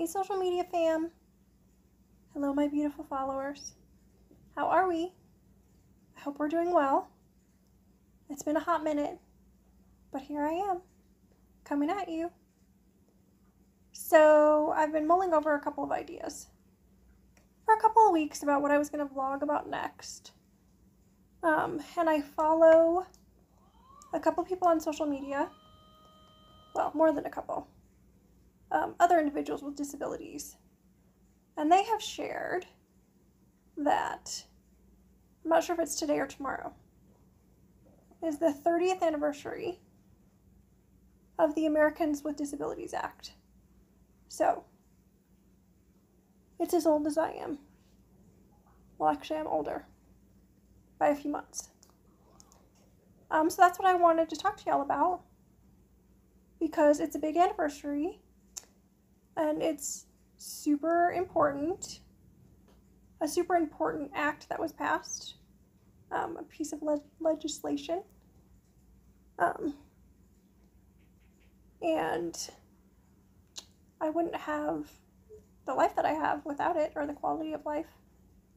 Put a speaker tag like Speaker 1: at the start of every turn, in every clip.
Speaker 1: Hey social media fam. Hello my beautiful followers. How are we? I hope we're doing well. It's been a hot minute, but here I am, coming at you. So I've been mulling over a couple of ideas for a couple of weeks about what I was going to vlog about next. And I follow a couple people on social media, well, more than a couple, other individuals with disabilities. And they have shared that, I'm not sure if it's today or tomorrow, is the 30th anniversary of the Americans with Disabilities Act. So, it's as old as I am. Well, actually, I'm older by a few months. So that's what I wanted to talk to y'all about, because it's a big anniversary, and it's super important, a super important act that was passed, a piece of legislation, and I wouldn't have the life that I have without it, or the quality of life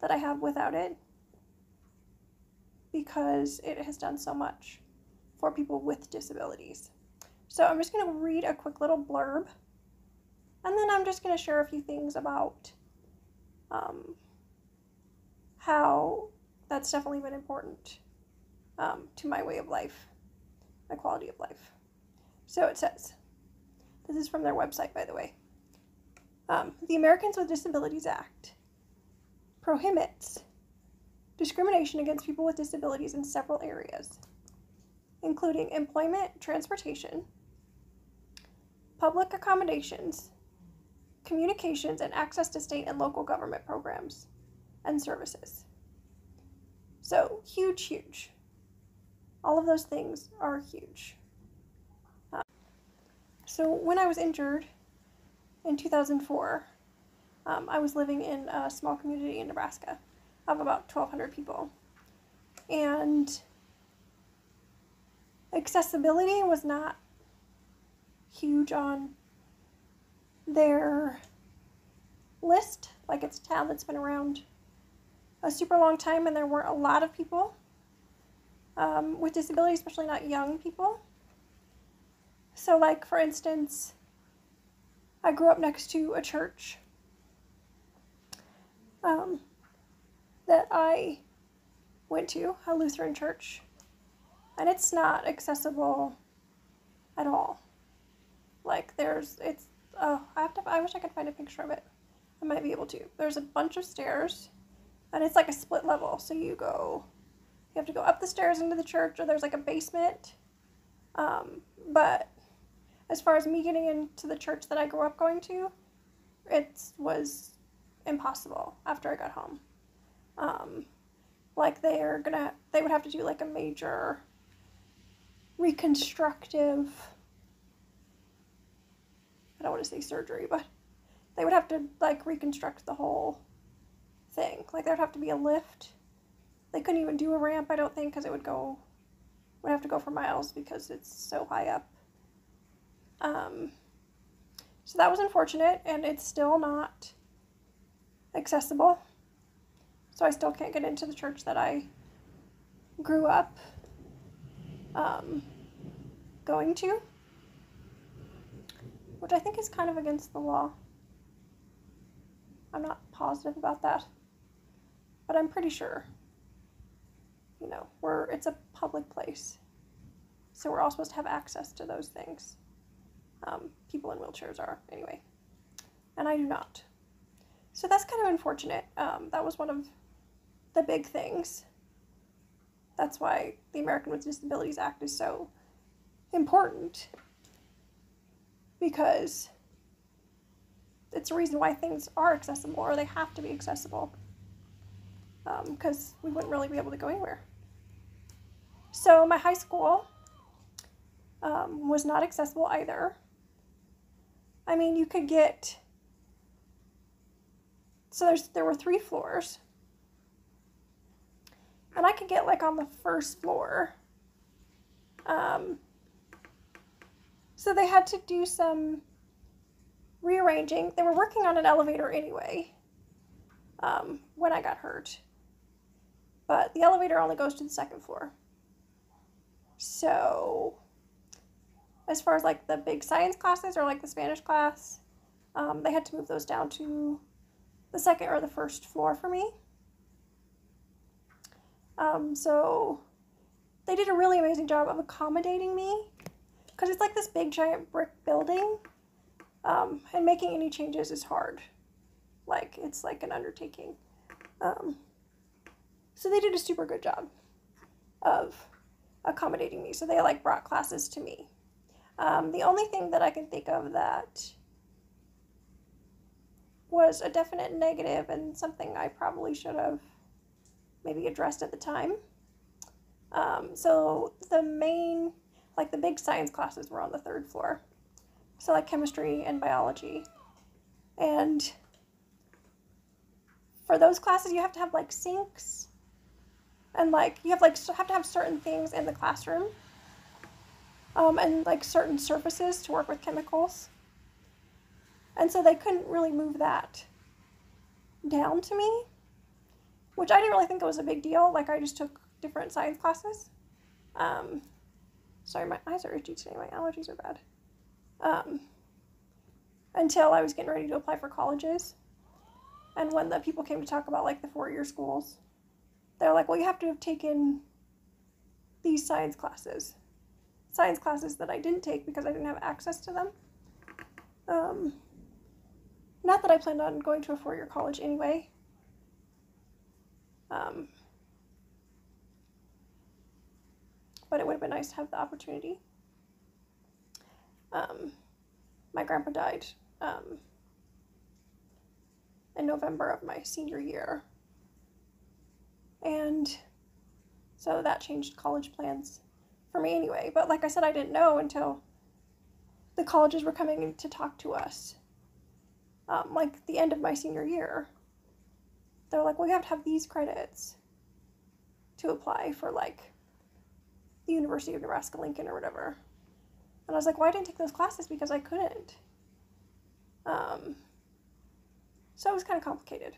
Speaker 1: that I have without it, because it has done so much for people with disabilities. So I'm just going to read a quick little blurb, and then I'm just going to share a few things about how that's definitely been important to my way of life, my quality of life. So it says, this is from their website, by the way. The Americans with Disabilities Act prohibits discrimination against people with disabilities in several areas, including employment, transportation, public accommodations, communications, and access to state and local government programs and services. So, huge, huge. All of those things are huge. So when I was injured in 2004, I was living in a small community in Nebraska of about 1,200 people. And accessibility was not huge on their list. Like, it's a town that's been around a super long time, and there weren't a lot of people with disabilities, especially not young people. So, like, for instance, I grew up next to a church that I went to, a Lutheran church, and it's not accessible at all. Like, I wish I could find a picture of it. I might be able to. There's a bunch of stairs, and it's like a split level, so you have to go up the stairs into the church, or there's like a basement, but as far as me getting into the church that I grew up going to, it was impossible after I got home. Like, they would have to do like a major reconstructive, I don't want to say surgery, but they would have to like reconstruct the whole thing. Like, there'd have to be a lift. They couldn't even do a ramp, I don't think, because it would have to go for miles because it's so high up. So that was unfortunate, and it's still not accessible. So I still can't get into the church that I grew up going to, which I think is kind of against the law. I'm not positive about that, but I'm pretty sure. You know, it's a public place, so we're all supposed to have access to those things. People in wheelchairs are, anyway, and I do not. So that's kind of unfortunate. That was one of the big things. That's why the American with Disabilities Act is so important, because it's a reason why things are accessible, or they have to be accessible, because we wouldn't really be able to go anywhere. So my high school was not accessible either. I mean, you could get, so there were 3 floors, and I could get like on the first floor. So they had to do some rearranging. They were working on an elevator anyway when I got hurt. But the elevator only goes to the second floor. So as far as like the big science classes or like the Spanish class, they had to move those down to the second or the first floor for me. So they did a really amazing job of accommodating me, because it's like this big giant brick building, and making any changes is hard. Like, it's like an undertaking. So they did a super good job of accommodating me. So they like brought classes to me. The only thing that I can think of that was a definite negative and something I probably should have maybe addressed at the time. So the main, like the big science classes were on the third floor. So like chemistry and biology. And for those classes, you have to have like sinks, and like you have to have certain things in the classroom, and like certain surfaces to work with chemicals. And so they couldn't really move that down to me, which I didn't really think it was a big deal. Like, I just took different science classes. Sorry, my eyes are itchy today. My allergies are bad. Until I was getting ready to apply for colleges. And when the people came to talk about like the 4-year schools, they're like, well, you have to have taken these science classes. Science classes that I didn't take because I didn't have access to them. Not that I planned on going to a 4-year college anyway. But it would have been nice to have the opportunity. My grandpa died in November of my senior year. And so that changed college plans for me anyway. But like I said, I didn't know until the colleges were coming in to talk to us. Like the end of my senior year. They're like, well, you have to have these credits to apply for like the University of Nebraska-Lincoln or whatever. And I was like, well, I didn't take those classes because I couldn't. So it was kind of complicated.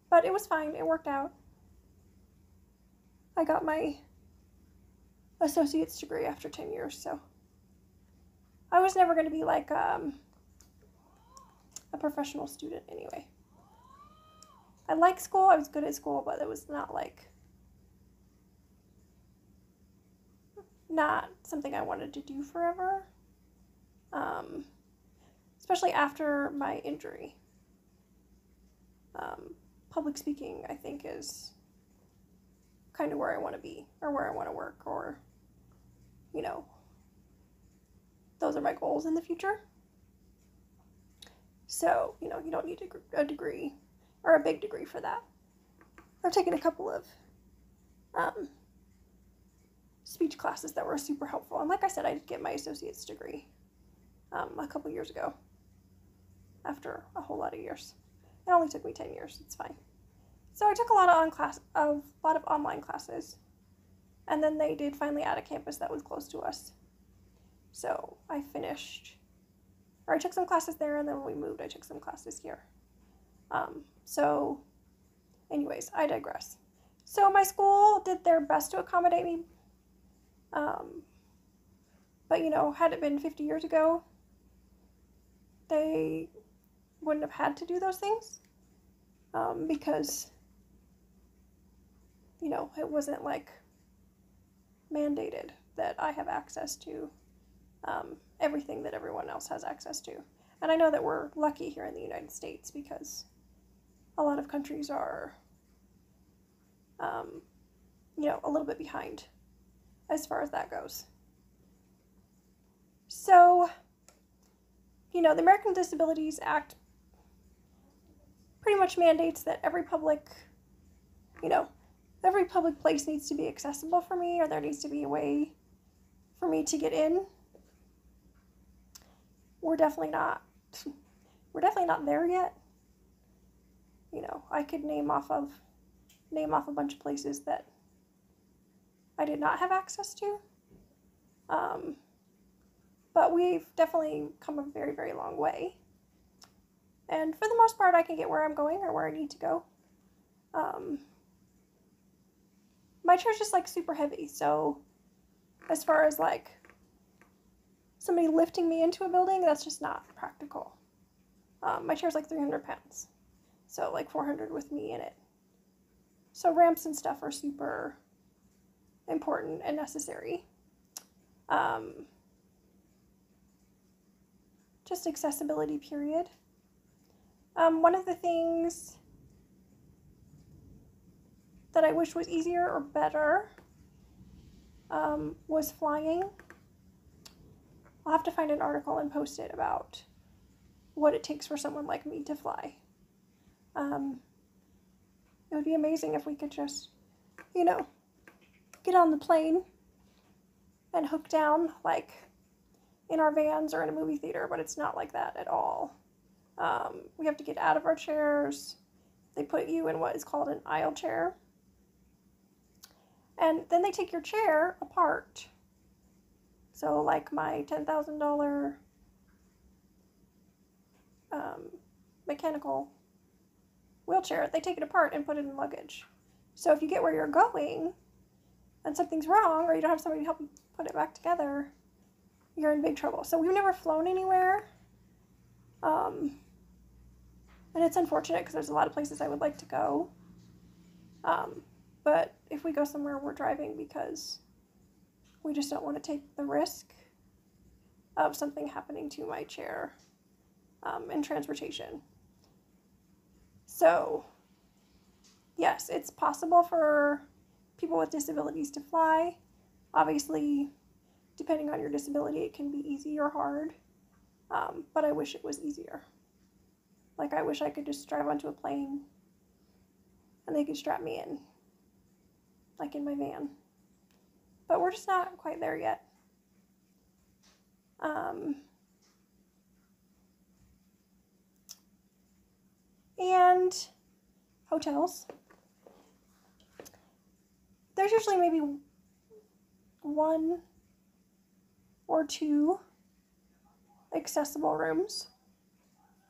Speaker 1: But it was fine. It worked out. I got my associate's degree after 10 years, so I was never going to be like a professional student anyway. I liked school. I was good at school, but it was not something I wanted to do forever. Especially after my injury. Public speaking, I think, is kind of where I want to be, or where I want to work, or, you know, those are my goals in the future. So, you know, you don't need a degree, or a big degree for that. I've taken a couple of speech classes that were super helpful. And like I said, I did get my associate's degree a couple years ago, after a whole lot of years. It only took me 10 years. It's fine. So I took a lot of online classes, and then they did finally add a campus that was close to us. So I took some classes there, and then when we moved, I took some classes here. So anyways, I digress. So my school did their best to accommodate me. But, you know, had it been 50 years ago, they wouldn't have had to do those things. Because, you know, it wasn't like mandated that I have access to everything that everyone else has access to. And I know that we're lucky here in the United States, because a lot of countries are, you know, a little bit behind as far as that goes. So, you know, the American Disabilities Act pretty much mandates that every public place needs to be accessible for me, or there needs to be a way for me to get in. We're definitely not there yet. You know, I could name off a bunch of places that I did not have access to. But we've definitely come a very, very long way. And for the most part, I can get where I'm going or where I need to go. My chair's just like super heavy, so as far as like somebody lifting me into a building, that's just not practical. My chair's like 300 pounds, so like 400 with me in it. So ramps and stuff are super important and necessary. Just accessibility, period. One of the things that I wish was easier or better was flying. I'll have to find an article and post it about what it takes for someone like me to fly. It would be amazing if we could just, you know, get on the plane and hook down like in our vans or in a movie theater, but it's not like that at all. We have to get out of our chairs. They put you in what is called an aisle chair. And then they take your chair apart. So like my $10,000 mechanical wheelchair, they take it apart and put it in luggage. So if you get where you're going and something's wrong or you don't have somebody to help you put it back together, you're in big trouble. So we've never flown anywhere. And it's unfortunate because there's a lot of places I would like to go. But if we go somewhere, we're driving because we just don't want to take the risk of something happening to my chair in transportation. So, yes, it's possible for people with disabilities to fly. Obviously, depending on your disability, it can be easy or hard. But I wish it was easier. Like, I wish I could just drive onto a plane and they could strap me in, like in my van. But we're just not quite there yet. And hotels. There's usually maybe 1 or 2 accessible rooms.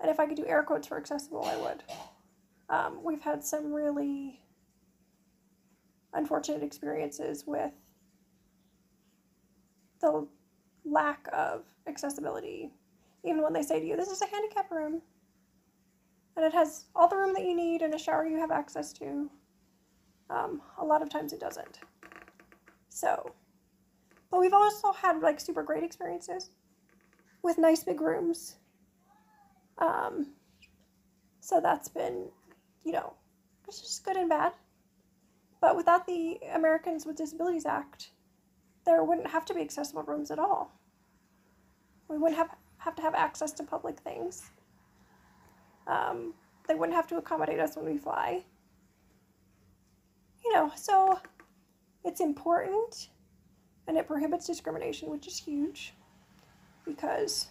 Speaker 1: And if I could do air quotes for accessible, I would. We've had some really unfortunate experiences with the lack of accessibility. Even when they say to you, this is a handicap room, and it has all the room that you need and a shower you have access to, a lot of times it doesn't. So, but we've also had like super great experiences with nice big rooms. So that's been, you know, it's just good and bad. But without the Americans with Disabilities Act, there wouldn't have to be accessible rooms at all. We wouldn't have to have access to public things. They wouldn't have to accommodate us when we fly. You know, so it's important, and it prohibits discrimination, which is huge, because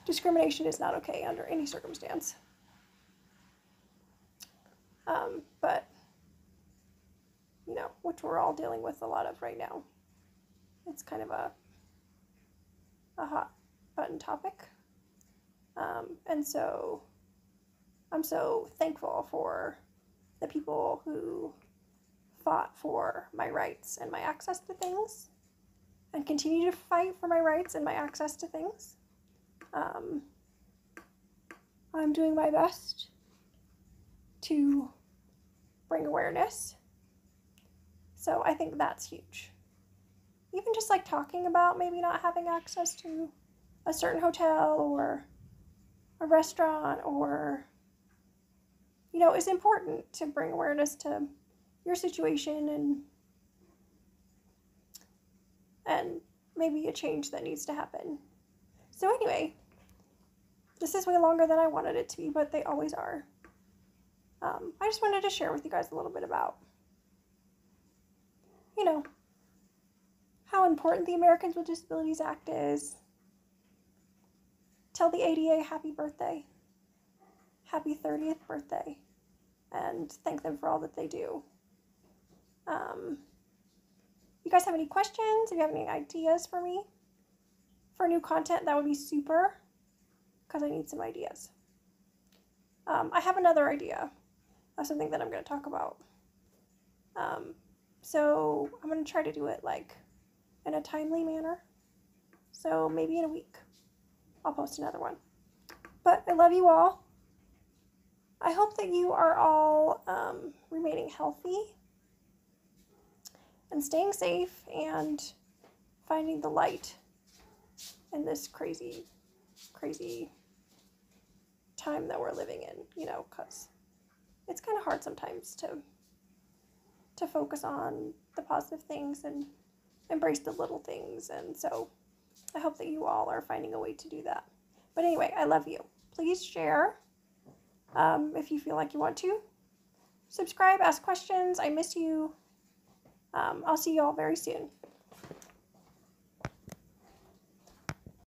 Speaker 1: discrimination is not okay under any circumstance. But, you know, which we're all dealing with a lot of right now. It's kind of a hot button topic. And so I'm so thankful for the people who fought for my rights and my access to things and continue to fight for my rights and my access to things. I'm doing my best to bring awareness. So I think that's huge. Even just like talking about maybe not having access to a certain hotel or a restaurant or, you know, is important to bring awareness to your situation and maybe a change that needs to happen. So anyway, this is way longer than I wanted it to be, but they always are. I just wanted to share with you guys a little bit about, you know, how important the Americans with Disabilities Act is. Tell the ADA happy birthday, happy 30th birthday, and thank them for all that they do. You guys have any questions? If you have any ideas for me for new content, that would be super, because I need some ideas. I have another idea of something that I'm going to talk about. So I'm going to try to do it like in a timely manner. So maybe in a week I'll post another one. But I love you all. I hope that you are all remaining healthy and staying safe and finding the light in this crazy, crazy time that we're living in, you know, because it's kind of hard sometimes to focus on the positive things and embrace the little things. And so I hope that you all are finding a way to do that. But anyway, I love you. Please share if you feel like you want to. Subscribe, ask questions. I miss you. I'll see you all very soon.